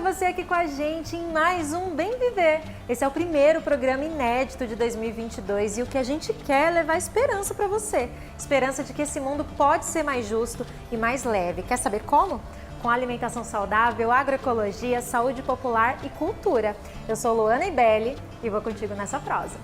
você aqui com a gente em mais um Bem Viver. Esse é o primeiro programa inédito de 2022 e o que a gente quer é levar esperança para você. Esperança de que esse mundo pode ser mais justo e mais leve. Quer saber como? Com alimentação saudável, agroecologia, saúde popular e cultura. Eu sou Luana Ibelli e vou contigo nessa prosa.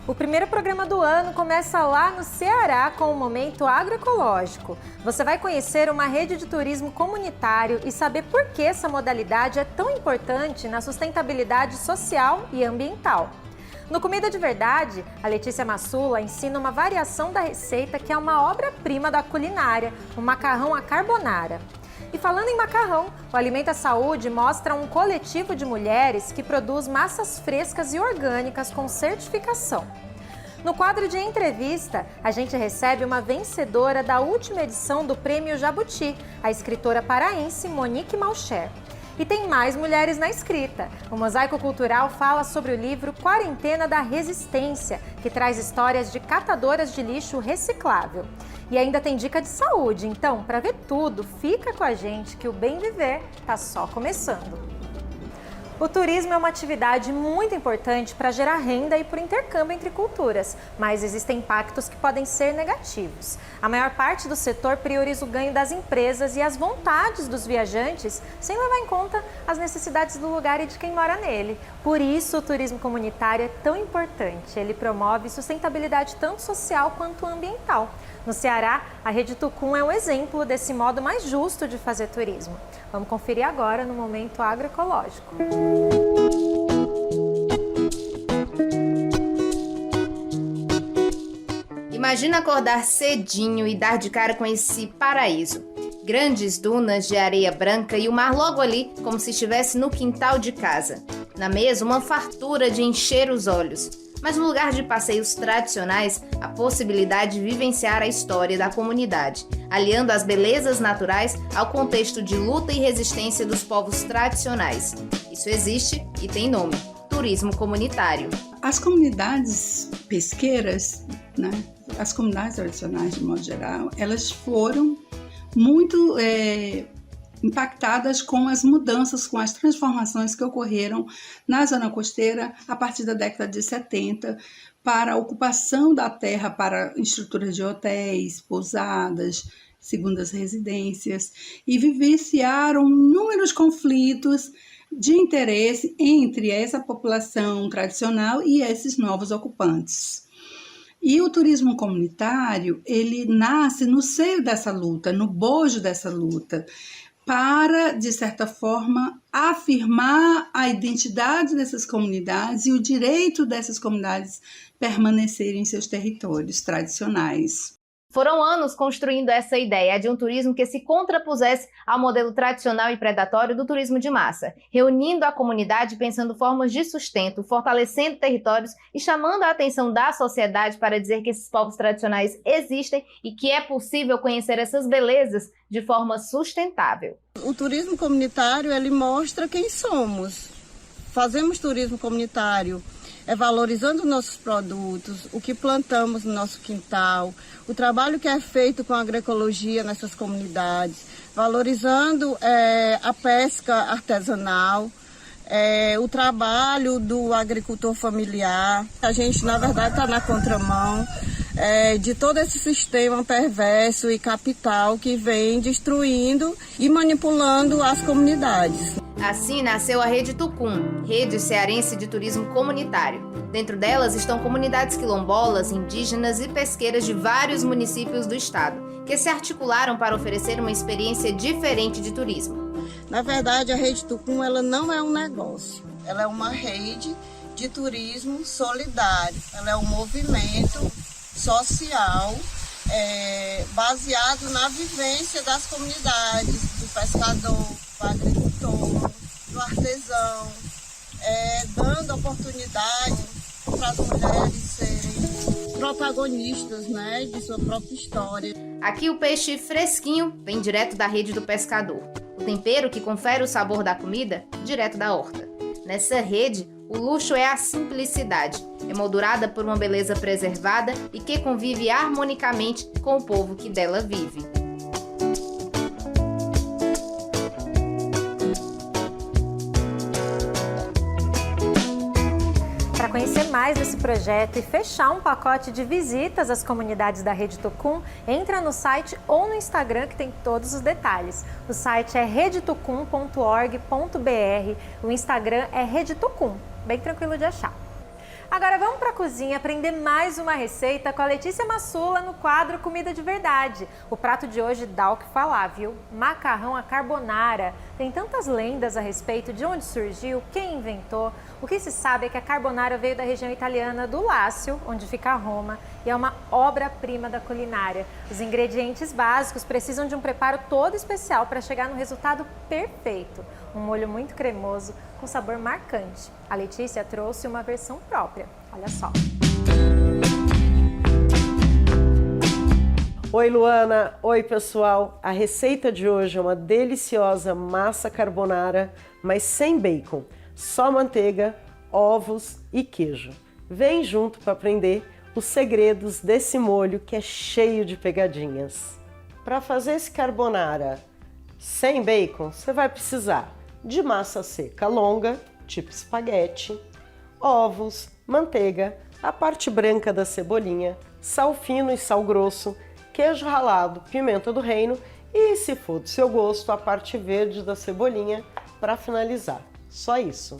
O primeiro programa do ano começa lá no Ceará com o Momento Agroecológico. Você vai conhecer uma rede de turismo comunitário e saber por que essa modalidade é tão importante na sustentabilidade social e ambiental. No Comida de Verdade, a Letícia Massula ensina uma variação da receita que é uma obra-prima da culinária, o macarrão à carbonara. E falando em macarrão, o Alimenta Saúde mostra um coletivo de mulheres que produz massas frescas e orgânicas com certificação. No quadro de entrevista, a gente recebe uma vencedora da última edição do Prêmio Jabuti, a escritora paraense Monique Malcher. E tem mais mulheres na escrita. O Mosaico Cultural fala sobre o livro Quarentena da Resistência, que traz histórias de catadoras de lixo reciclável. E ainda tem dica de saúde, então, para ver tudo, fica com a gente que o Bem Viver está só começando. O turismo é uma atividade muito importante para gerar renda e para o intercâmbio entre culturas, mas existem impactos que podem ser negativos. A maior parte do setor prioriza o ganho das empresas e as vontades dos viajantes, sem levar em conta as necessidades do lugar e de quem mora nele. Por isso, o turismo comunitário é tão importante. Ele promove sustentabilidade tanto social quanto ambiental. No Ceará, a Rede Tucum é um exemplo desse modo mais justo de fazer turismo. Vamos conferir agora no Momento Agroecológico. Imagina acordar cedinho e dar de cara com esse paraíso. Grandes dunas de areia branca e o mar logo ali, como se estivesse no quintal de casa. Na mesa, uma fartura de encher os olhos. Mas no lugar de passeios tradicionais, a possibilidade de vivenciar a história da comunidade, aliando as belezas naturais ao contexto de luta e resistência dos povos tradicionais. Isso existe e tem nome: turismo comunitário. As comunidades pesqueiras, né, as comunidades tradicionais de modo geral, elas foram muito impactadas com as mudanças, com as transformações que ocorreram na zona costeira a partir da década de 70 para a ocupação da terra para estruturas de hotéis, pousadas, segundas residências, e vivenciaram inúmeros conflitos de interesse entre essa população tradicional e esses novos ocupantes. E o turismo comunitário, ele nasce no seio dessa luta, no bojo dessa luta, para, de certa forma, afirmar a identidade dessas comunidades e o direito dessas comunidades permanecerem em seus territórios tradicionais. Foram anos construindo essa ideia de um turismo que se contrapusesse ao modelo tradicional e predatório do turismo de massa, reunindo a comunidade pensando formas de sustento, fortalecendo territórios e chamando a atenção da sociedade para dizer que esses povos tradicionais existem e que é possível conhecer essas belezas de forma sustentável. O turismo comunitário, ele mostra quem somos. Fazemos turismo comunitário valorizando nossos produtos, o que plantamos no nosso quintal, o trabalho que é feito com a agroecologia nessas comunidades, valorizando a pesca artesanal, o trabalho do agricultor familiar. A gente, na verdade, está na contramão de todo esse sistema perverso e capital que vem destruindo e manipulando as comunidades. Assim nasceu a Rede Tucum, Rede Cearense de Turismo Comunitário. Dentro delas estão comunidades quilombolas, indígenas e pesqueiras de vários municípios do estado, que se articularam para oferecer uma experiência diferente de turismo. Na verdade, a Rede Tucum, ela não é um negócio, ela é uma rede de turismo solidário, ela é um movimento social baseado na vivência das comunidades, do pescador, do agricultor, do artesão, dando oportunidade para as mulheres serem protagonistas, né, de sua própria história. Aqui o peixe fresquinho vem direto da rede do pescador. O tempero que confere o sabor da comida, direto da horta. Nessa rede, o luxo é a simplicidade, emoldurada por uma beleza preservada e que convive harmonicamente com o povo que dela vive. mais desse projeto e fechar um pacote de visitas às comunidades da Rede Tucum, entra no site ou no Instagram que tem todos os detalhes. O site é redetucum.org.br, o Instagram é Rede Tucum, bem tranquilo de achar. Agora vamos para a cozinha aprender mais uma receita com a Letícia Massula no quadro Comida de Verdade. O prato de hoje dá o que falar, viu? Macarrão à carbonara. Tem tantas lendas a respeito de onde surgiu, quem inventou. O que se sabe é que a carbonara veio da região italiana do Lácio, onde fica Roma, e é uma obra-prima da culinária. Os ingredientes básicos precisam de um preparo todo especial para chegar no resultado perfeito. Um molho muito cremoso, com sabor marcante. A Letícia trouxe uma versão própria. Olha só. Oi, Luana. Oi, pessoal. A receita de hoje é uma deliciosa massa carbonara, mas sem bacon. Só manteiga, ovos e queijo. Vem junto para aprender os segredos desse molho que é cheio de pegadinhas. Para fazer esse carbonara sem bacon, você vai precisar de massa seca longa, tipo espaguete, ovos, manteiga, a parte branca da cebolinha, sal fino e sal grosso, queijo ralado, pimenta do reino e, se for do seu gosto, a parte verde da cebolinha para finalizar. Só isso.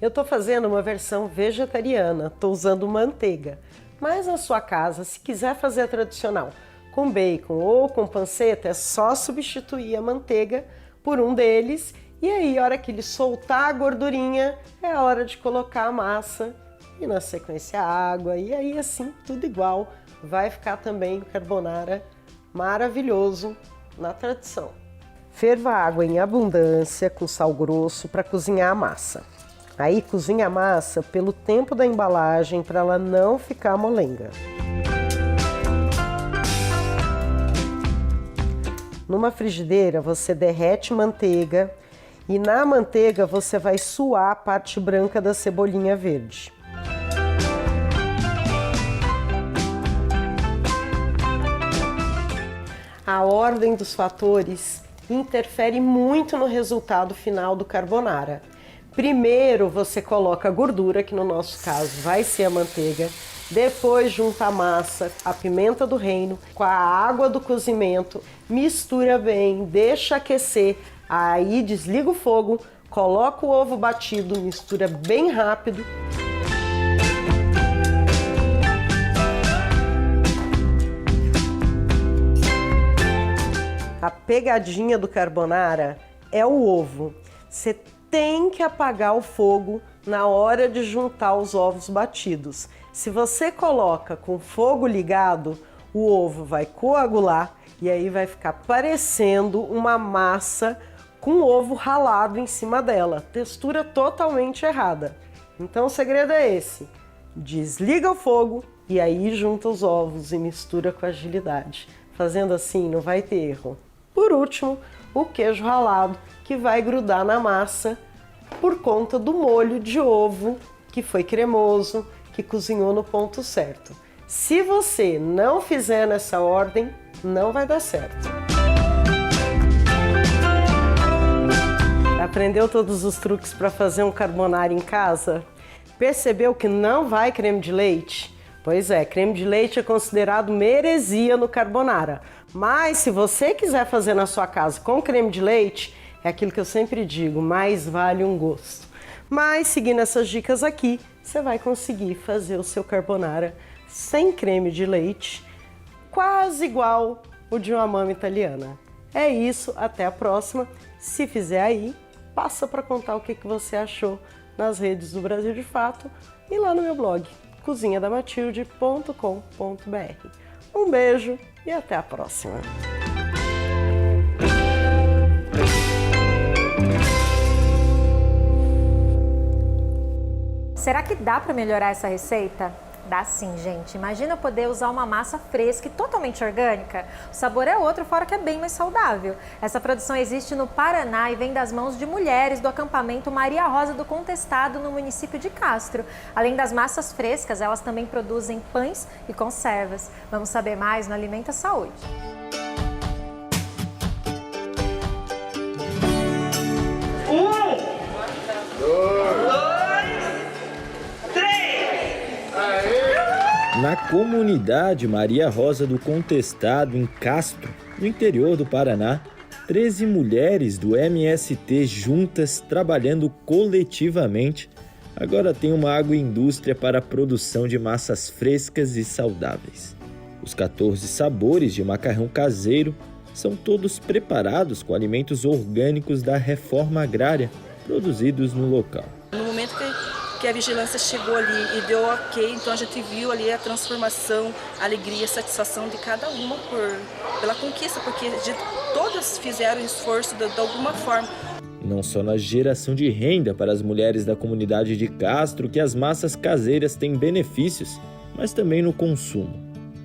Eu estou fazendo uma versão vegetariana, estou usando manteiga, mas na sua casa, se quiser fazer a tradicional com bacon ou com panceta, é só substituir a manteiga por um deles. E aí, a hora que ele soltar a gordurinha, é a hora de colocar a massa e na sequência a água. E aí, assim, tudo igual. Vai ficar também o carbonara maravilhoso na tradição. Ferva a água em abundância com sal grosso para cozinhar a massa. Aí, cozinha a massa pelo tempo da embalagem para ela não ficar molenga. Numa frigideira, você derrete manteiga. E na manteiga você vai suar a parte branca da cebolinha verde. A ordem dos fatores interfere muito no resultado final do carbonara. Primeiro você coloca a gordura, que no nosso caso vai ser a manteiga. Depois junta a massa, a pimenta do reino com a água do cozimento, mistura bem, deixa aquecer. Aí desliga o fogo, coloca o ovo batido, mistura bem rápido. A pegadinha do carbonara é o ovo. Você tem que apagar o fogo na hora de juntar os ovos batidos. Se você coloca com fogo ligado, o ovo vai coagular e aí vai ficar parecendo uma massa com ovo ralado em cima dela, textura totalmente errada. Então o segredo é esse: desliga o fogo e aí junta os ovos e mistura com agilidade. Fazendo assim não vai ter erro. Por último, o queijo ralado, que vai grudar na massa por conta do molho de ovo que foi cremoso, que cozinhou no ponto certo. Se você não fizer nessa ordem, não vai dar certo. Aprendeu todos os truques para fazer um carbonara em casa? Percebeu que não vai creme de leite? Pois é, creme de leite é considerado uma heresia no carbonara. Mas se você quiser fazer na sua casa com creme de leite, é aquilo que eu sempre digo, mais vale um gosto. Mas seguindo essas dicas aqui, você vai conseguir fazer o seu carbonara sem creme de leite, quase igual o de uma mama italiana. É isso, até a próxima. Se fizer aí, passa para contar o que você achou nas redes do Brasil de Fato e lá no meu blog, cozinhadamatilde.com.br. Um beijo e até a próxima! Será que dá para melhorar essa receita? Dá sim, gente. Imagina poder usar uma massa fresca e totalmente orgânica. O sabor é outro, fora que é bem mais saudável. Essa produção existe no Paraná e vem das mãos de mulheres do acampamento Maria Rosa do Contestado, no município de Castro. Além das massas frescas, elas também produzem pães e conservas. Vamos saber mais no Alimenta Saúde. Na comunidade Maria Rosa do Contestado, em Castro, no interior do Paraná, 13 mulheres do MST juntas, trabalhando coletivamente, agora têm uma agroindústria para a produção de massas frescas e saudáveis. Os 14 sabores de macarrão caseiro são todos preparados com alimentos orgânicos da reforma agrária, produzidos no local. No momento que a vigilância chegou ali e deu ok, então a gente viu ali a transformação, a alegria, a satisfação de cada uma pela conquista, porque todas fizeram esforço de alguma forma. Não só na geração de renda para as mulheres da comunidade de Castro que as massas caseiras têm benefícios, mas também no consumo.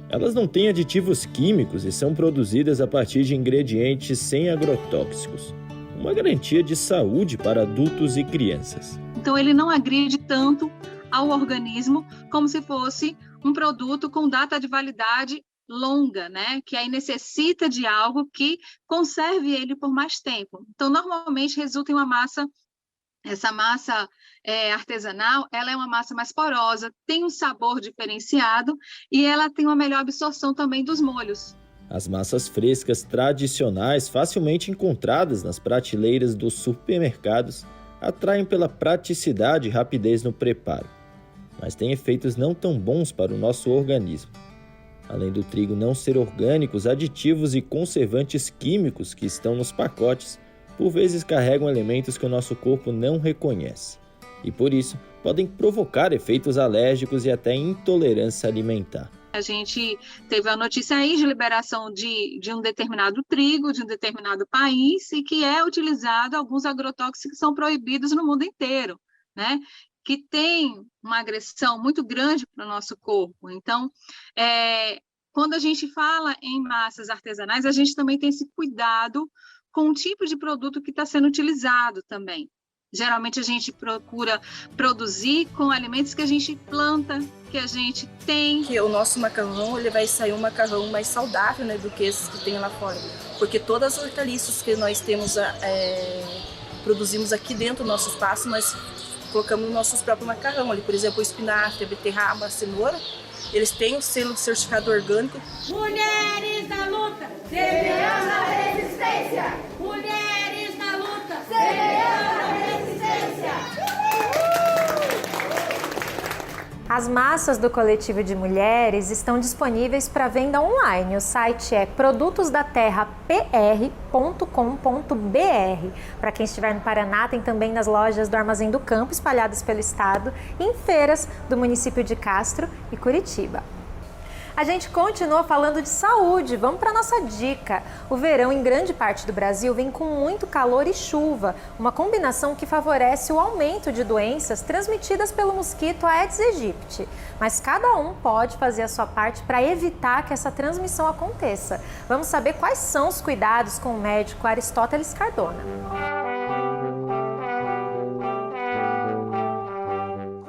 Elas não têm aditivos químicos e são produzidas a partir de ingredientes sem agrotóxicos. Uma garantia de saúde para adultos e crianças. Então ele não agride tanto ao organismo como se fosse um produto com data de validade longa, né? Que aí necessita de algo que conserve ele por mais tempo. Então normalmente resulta em uma massa, essa massa artesanal, ela é uma massa mais porosa, tem um sabor diferenciado e ela tem uma melhor absorção também dos molhos. As massas frescas tradicionais, facilmente encontradas nas prateleiras dos supermercados, atraem pela praticidade e rapidez no preparo, mas têm efeitos não tão bons para o nosso organismo. Além do trigo não ser orgânico, os aditivos e conservantes químicos que estão nos pacotes, por vezes carregam elementos que o nosso corpo não reconhece, e por isso podem provocar efeitos alérgicos e até intolerância alimentar. A gente teve a notícia aí de liberação de um determinado trigo, de um determinado país, e que é utilizado alguns agrotóxicos que são proibidos no mundo inteiro, né? Que tem uma agressão muito grande para o nosso corpo. Então, quando a gente fala em massas artesanais, a gente também tem esse cuidado com o tipo de produto que está sendo utilizado também. Geralmente a gente procura produzir com alimentos que a gente planta, que a gente tem. Que o nosso macarrão, ele vai sair um macarrão mais saudável, né, do que esses que tem lá fora. Porque todas as hortaliças que nós temos, produzimos aqui dentro do nosso espaço, nós colocamos no nosso próprio macarrão. Ali, por exemplo, o espinafre, a beterraba, a cenoura, eles têm o selo de certificado orgânico. Mulheres na luta, semeando a resistência. Mulheres na luta, semeando a resistência. As massas do coletivo de mulheres estão disponíveis para venda online. O site é produtosdaterrapr.com.br. Para quem estiver no Paraná, tem também nas lojas do Armazém do Campo, espalhadas pelo estado, e em feiras do município de Castro e Curitiba. A gente continua falando de saúde, vamos para a nossa dica. O verão em grande parte do Brasil vem com muito calor e chuva, uma combinação que favorece o aumento de doenças transmitidas pelo mosquito Aedes aegypti. Mas cada um pode fazer a sua parte para evitar que essa transmissão aconteça. Vamos saber quais são os cuidados com o médico Aristóteles Cardona.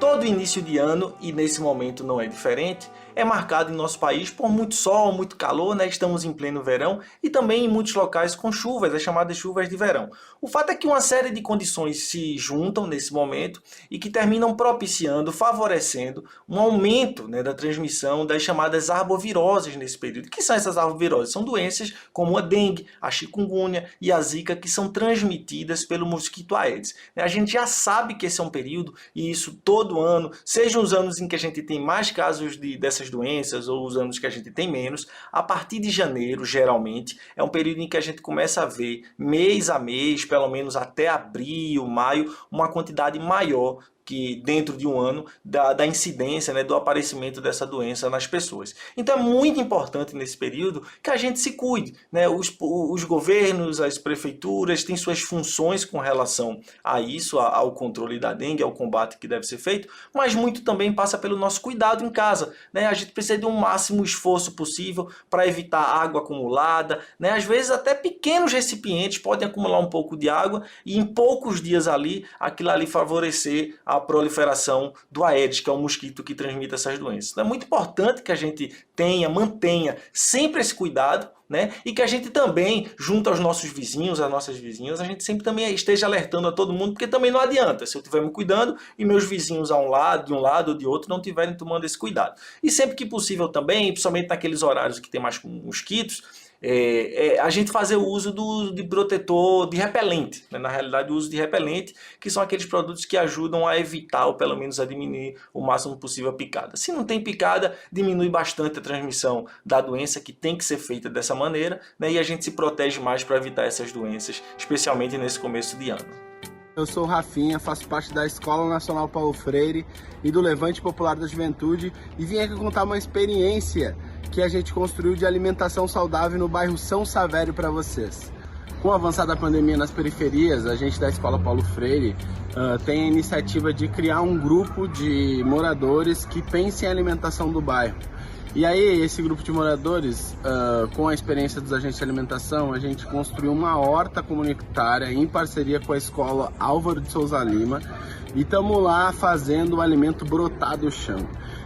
Todo início de ano, e nesse momento não é diferente, é marcado em nosso país por muito sol, muito calor, né? Estamos em pleno verão e também em muitos locais com chuvas, as chamadas chuvas de verão. O fato é que uma série de condições se juntam nesse momento e que terminam propiciando, favorecendo um aumento, né, da transmissão das chamadas arboviroses nesse período. O que são essas arboviroses? São doenças como a dengue, a chikungunya e a zika que são transmitidas pelo mosquito Aedes. A gente já sabe que esse é um período, e isso todo ano, sejam os anos em que a gente tem mais casos dessas doenças ou os anos que a gente tem menos, a partir de janeiro, geralmente, é um período em que a gente começa a ver, mês a mês, pelo menos até abril, maio, uma quantidade maior que dentro de um ano da incidência, né, do aparecimento dessa doença nas pessoas. Então é muito importante nesse período que a gente se cuide, né? Os governos, as prefeituras têm suas funções com relação a isso, ao controle da dengue, ao combate que deve ser feito, mas muito também passa pelo nosso cuidado em casa, né? A gente precisa de um máximo esforço possível para evitar água acumulada, né? Às vezes até pequenos recipientes podem acumular um pouco de água e em poucos dias ali, aquilo ali favorecer a a proliferação do Aedes, que é o mosquito que transmite essas doenças. Então é muito importante que a gente mantenha sempre esse cuidado, né? E que a gente também, junto aos nossos vizinhos, às nossas vizinhas, a gente sempre também esteja alertando a todo mundo, porque também não adianta se eu estiver me cuidando e meus vizinhos de um lado ou de outro, não estiverem tomando esse cuidado. E sempre que possível também, principalmente naqueles horários que tem mais mosquitos, a gente fazer o uso de protetor, de repelente, né? Na realidade o uso de repelente, que são aqueles produtos que ajudam a evitar ou pelo menos a diminuir o máximo possível a picada. Se não tem picada, diminui bastante a transmissão da doença, que tem que ser feita dessa maneira, né? E a gente se protege mais para evitar essas doenças, especialmente nesse começo de ano. Eu sou o Rafinha, faço parte da Escola Nacional Paulo Freire e do Levante Popular da Juventude e vim aqui contar uma experiência que a gente construiu de alimentação saudável no bairro São Savério para vocês. Com a avançada pandemia nas periferias, a gente da Escola Paulo Freire tem a iniciativa de criar um grupo de moradores que pensem em alimentação do bairro. E aí, esse grupo de moradores, com a experiência dos agentes de alimentação, a gente construiu uma horta comunitária em parceria com a Escola Álvaro de Souza Lima e estamos lá fazendo o alimento brotar do chão.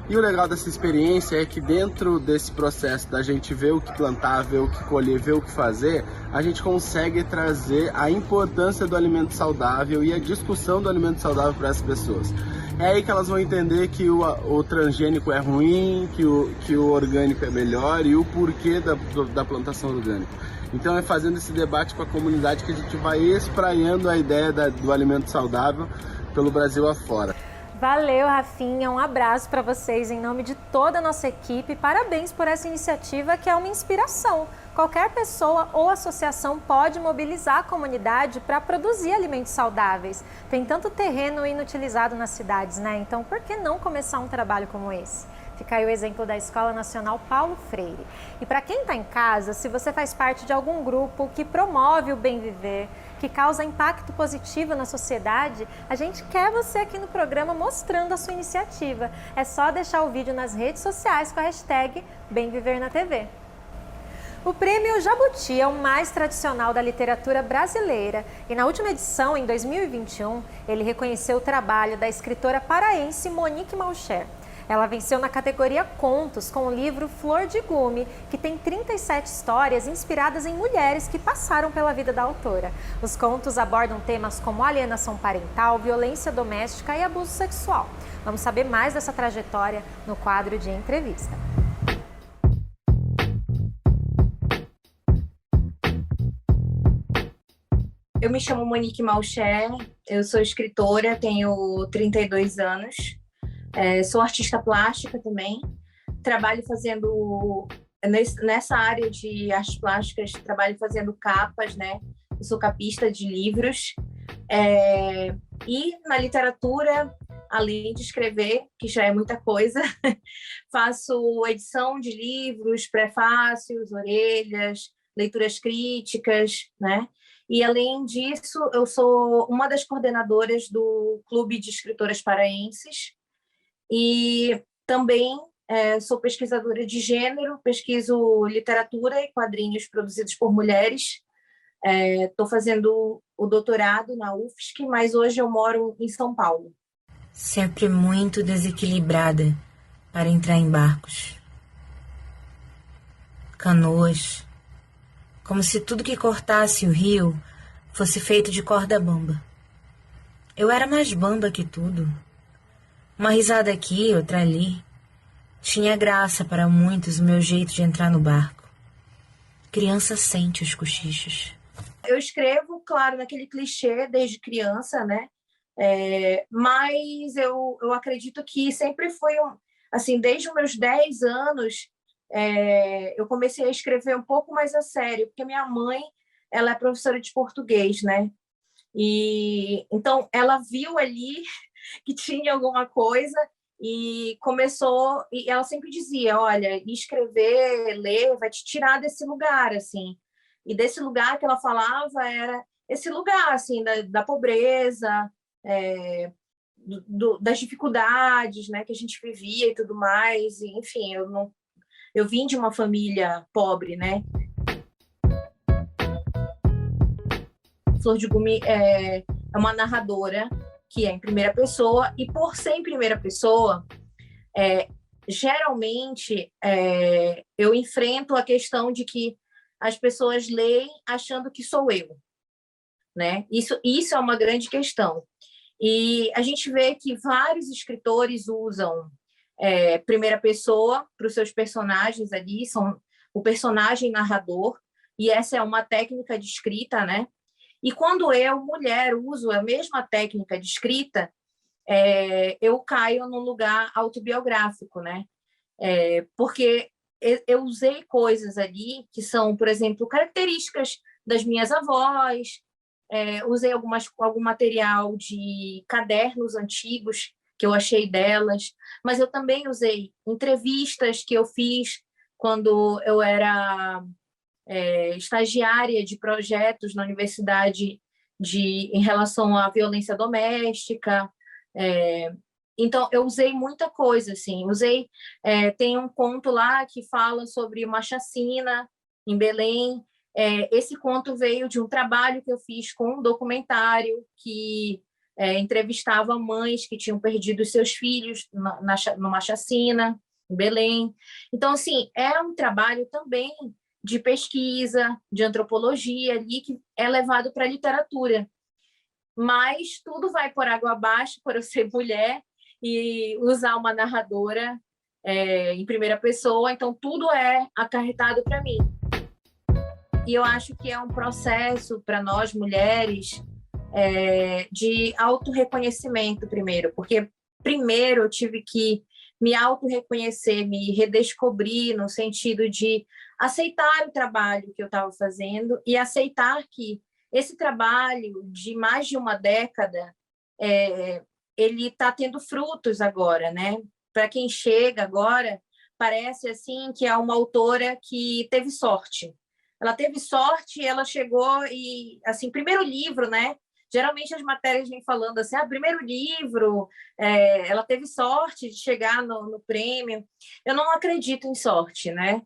E o legal dessa experiência é que dentro desse processo da gente ver o que plantar, ver o que colher, ver o que fazer, a gente consegue trazer a importância do alimento saudável e a discussão do alimento saudável para as pessoas. É aí que elas vão entender que o transgênico é ruim, que o orgânico é melhor e o porquê da plantação orgânica. Então é fazendo esse debate com a comunidade que a gente vai espraiando a ideia do alimento saudável pelo Brasil afora. Valeu, Rafinha. Um abraço para vocês em nome de toda a nossa equipe. Parabéns por essa iniciativa que é uma inspiração. Qualquer pessoa ou associação pode mobilizar a comunidade para produzir alimentos saudáveis. Tem tanto terreno inutilizado nas cidades, né? Então, por que não começar um trabalho como esse? Fica aí o exemplo da Escola Nacional Paulo Freire. E para quem está em casa, se você faz parte de algum grupo que promove o bem viver, que causa impacto positivo na sociedade, a gente quer você aqui no programa mostrando a sua iniciativa. É só deixar o vídeo nas redes sociais com a hashtag Bem Viver na TV. O Prêmio Jabuti é o mais tradicional da literatura brasileira e na última edição, em 2021, ele reconheceu o trabalho da escritora paraense Monique Malcher. Ela venceu na categoria Contos com o livro Flor de Gume, que tem 37 histórias inspiradas em mulheres que passaram pela vida da autora. Os contos abordam temas como alienação parental, violência doméstica e abuso sexual. Vamos saber mais dessa trajetória no quadro de entrevista. Eu me chamo Monique Malcher, eu sou escritora, tenho 32 anos. Sou artista plástica também, trabalho fazendo, nessa área de artes plásticas, trabalho fazendo capas, né? Eu sou capista de livros. E na literatura, além de escrever, que já é muita coisa, faço edição de livros, prefácios, orelhas, leituras críticas, né? E, além disso, eu sou uma das coordenadoras do Clube de Escritoras Paraenses, e também sou pesquisadora de gênero, pesquiso literatura e quadrinhos produzidos por mulheres. Estou fazendo o doutorado na UFSC, mas hoje eu moro em São Paulo. Sempre muito desequilibrada para entrar em barcos. Canoas, como se tudo que cortasse o rio fosse feito de corda bamba. Eu era mais bamba que tudo. Uma risada aqui, outra ali. Tinha graça para muitos o meu jeito de entrar no barco. Criança sente os cochichos. Eu escrevo, claro, naquele clichê desde criança, né? Mas eu acredito que sempre foi, assim, desde os meus 10 anos, eu comecei a escrever um pouco mais a sério, porque minha mãe, ela é professora de português, né? E então ela viu ali que tinha alguma coisa e começou, e ela sempre dizia, olha, escrever, ler, vai te tirar desse lugar, assim. E desse lugar que ela falava era esse lugar, assim, da pobreza, das dificuldades, né, que a gente vivia e tudo mais. E, enfim, eu vim de uma família pobre, né? Flor de Gume é uma narradora que é em primeira pessoa, e por ser em primeira pessoa, geralmente eu enfrento a questão de que as pessoas leem achando que sou eu, né? Isso é uma grande questão. E a gente vê que vários escritores usam primeira pessoa para os seus personagens ali, são o personagem narrador, e essa é uma técnica de escrita, né? E quando eu, mulher, uso a mesma técnica de escrita, eu caio num lugar autobiográfico, né? Porque eu usei coisas ali que são, por exemplo, características das minhas avós, usei algum material de cadernos antigos que eu achei delas, mas eu também usei entrevistas que eu fiz quando eu era estagiária de projetos na universidade em relação à violência doméstica. Então, eu usei muita coisa, assim. Tem um conto lá que fala sobre uma chacina em Belém. Esse conto veio de um trabalho que eu fiz com um documentário que entrevistava mães que tinham perdido os seus filhos numa chacina em Belém. Então, assim, é um trabalho também de pesquisa, de antropologia ali, que é levado para a literatura. Mas tudo vai por água abaixo por eu ser mulher e usar uma narradora em primeira pessoa, então tudo é acarretado para mim. E eu acho que é um processo para nós mulheres de autorreconhecimento primeiro, porque primeiro eu tive que me autorreconhecer, me redescobrir no sentido de aceitar o trabalho que eu estava fazendo e aceitar que esse trabalho de mais de uma década, ele está tendo frutos agora, né? Para quem chega agora, parece assim que é uma autora que teve sorte. Ela teve sorte, ela chegou e, assim, primeiro livro, né? Geralmente as matérias vêm falando assim, primeiro livro, ela teve sorte de chegar no prêmio. Eu não acredito em sorte, né?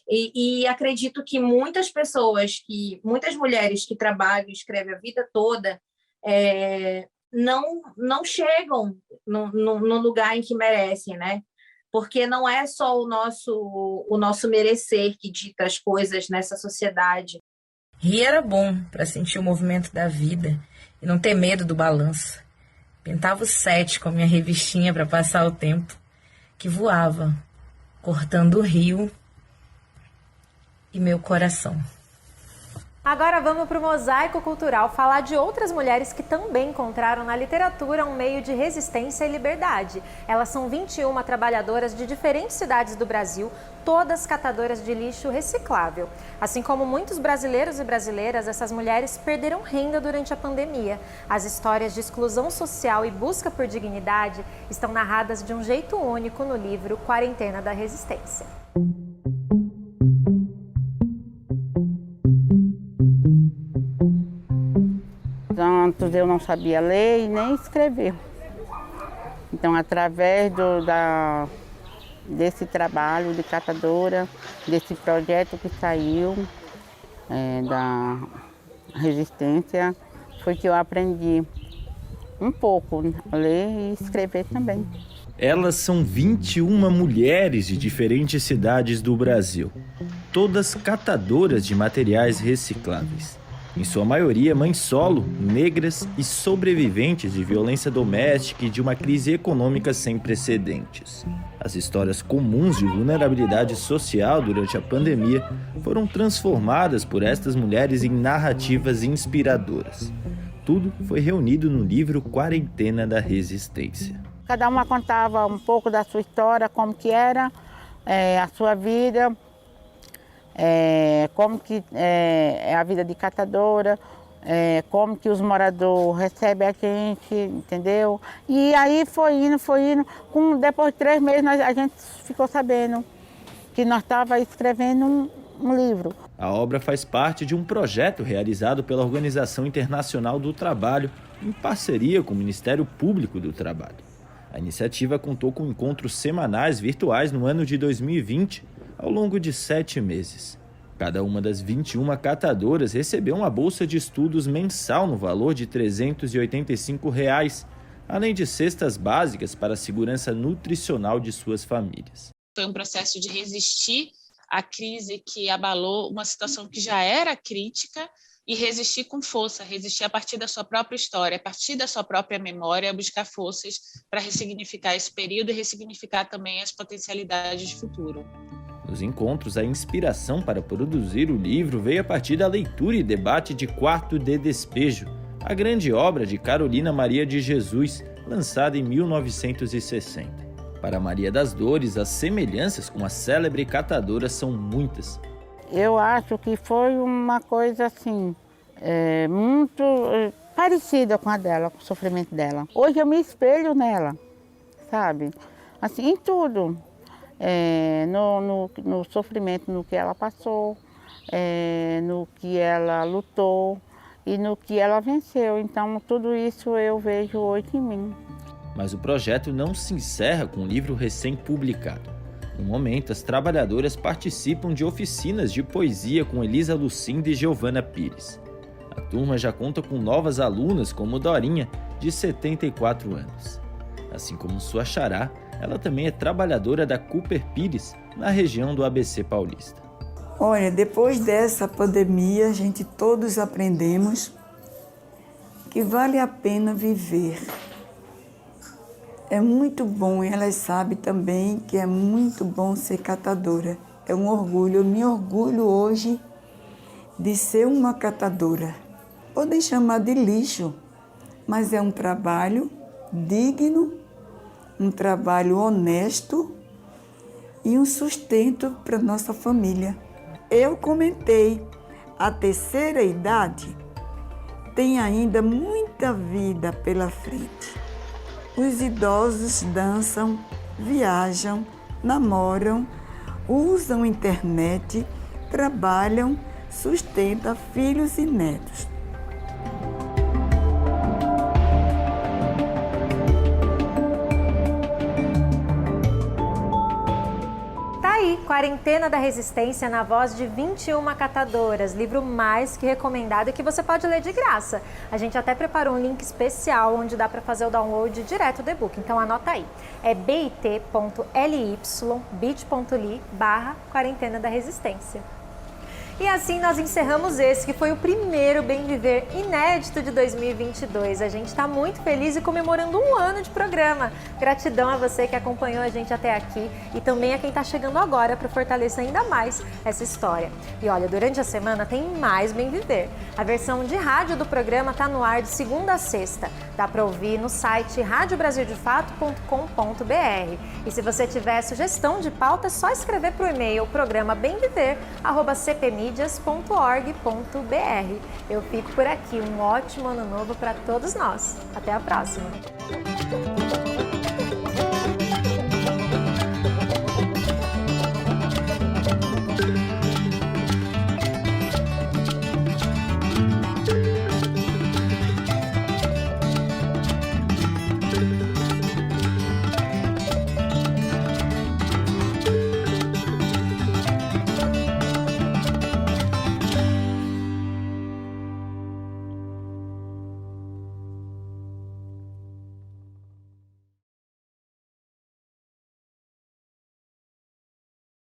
E acredito que muitas mulheres que trabalham e escrevem a vida toda não chegam no lugar em que merecem, né? Porque não é só o nosso merecer que dita as coisas nessa sociedade. Rir era bom para sentir o movimento da vida e não ter medo do balanço. Pintava o 7 com a minha revistinha para passar o tempo, que voava, cortando o rio e meu coração. Agora vamos para o Mosaico Cultural falar de outras mulheres que também encontraram na literatura um meio de resistência e liberdade. Elas são 21 trabalhadoras de diferentes cidades do Brasil, todas catadoras de lixo reciclável. Assim como muitos brasileiros e brasileiras, essas mulheres perderam renda durante a pandemia. As histórias de exclusão social e busca por dignidade estão narradas de um jeito único no livro Quarentena da Resistência. Antes eu não sabia ler e nem escrever. Então, através desse trabalho de catadora, desse projeto que saiu da Resistência, foi que eu aprendi um pouco a ler e escrever também. Elas são 21 mulheres de diferentes cidades do Brasil, todas catadoras de materiais recicláveis. Em sua maioria, mães solo, negras e sobreviventes de violência doméstica e de uma crise econômica sem precedentes. As histórias comuns de vulnerabilidade social durante a pandemia foram transformadas por estas mulheres em narrativas inspiradoras. Tudo foi reunido no livro Quarentena da Resistência. Cada uma contava um pouco da sua história, como que era a sua vida, como que é a vida de catadora, como que os moradores recebem a gente, entendeu? E aí foi indo. Depois de 3 meses a gente ficou sabendo que nós estávamos escrevendo um livro. A obra faz parte de um projeto realizado pela Organização Internacional do Trabalho, em parceria com o Ministério Público do Trabalho. A iniciativa contou com encontros semanais virtuais no ano de 2020, ao longo de 7 meses. Cada uma das 21 catadoras recebeu uma bolsa de estudos mensal no valor de R$ 385, além de cestas básicas para a segurança nutricional de suas famílias. Foi um processo de resistir à crise que abalou uma situação que já era crítica e resistir com força, resistir a partir da sua própria história, a partir da sua própria memória, buscar forças para ressignificar esse período e ressignificar também as potencialidades de futuro. Nos encontros, a inspiração para produzir o livro veio a partir da leitura e debate de Quarto de Despejo, a grande obra de Carolina Maria de Jesus, lançada em 1960. Para Maria das Dores, as semelhanças com a célebre catadora são muitas. Eu acho que foi uma coisa assim, muito parecida com a dela, com o sofrimento dela. Hoje eu me espelho nela, sabe? Assim, em tudo. No sofrimento, no que ela passou, no que ela lutou e no que ela venceu. Então, tudo isso eu vejo hoje em mim. Mas o projeto não se encerra com o livro recém-publicado. No momento, as trabalhadoras participam de oficinas de poesia com Elisa Lucinda e Giovana Pires. A turma já conta com novas alunas como Dorinha, de 74 anos. Assim como sua xará, ela também é trabalhadora da Cooper Pires, na região do ABC Paulista. Olha, depois dessa pandemia, a gente todos aprendemos que vale a pena viver. É muito bom, e elas sabem também que é muito bom ser catadora. É um orgulho, eu me orgulho hoje de ser uma catadora. Podem chamar de lixo, mas é um trabalho digno, um trabalho honesto e um sustento para nossa família. Eu comentei, a terceira idade tem ainda muita vida pela frente. Os idosos dançam, viajam, namoram, usam internet, trabalham, sustentam filhos e netos. Quarentena da Resistência na voz de 21 catadoras, livro mais que recomendado e que você pode ler de graça. A gente até preparou um link especial onde dá para fazer o download direto do e-book, então anota aí. É bit.ly/Quarentena da Resistência. E assim nós encerramos esse, que foi o primeiro Bem Viver inédito de 2022. A gente está muito feliz e comemorando um ano de programa. Gratidão a você que acompanhou a gente até aqui e também a quem está chegando agora para fortalecer ainda mais essa história. E olha, durante a semana tem mais Bem Viver. A versão de rádio do programa está no ar de segunda a sexta. Dá para ouvir no site radiobrasildefato.com.br. E se você tiver sugestão de pauta, é só escrever para o e-mail programa bemviver@cpmedias.org.br. Eu fico por aqui. Um ótimo ano novo para todos nós. Até a próxima!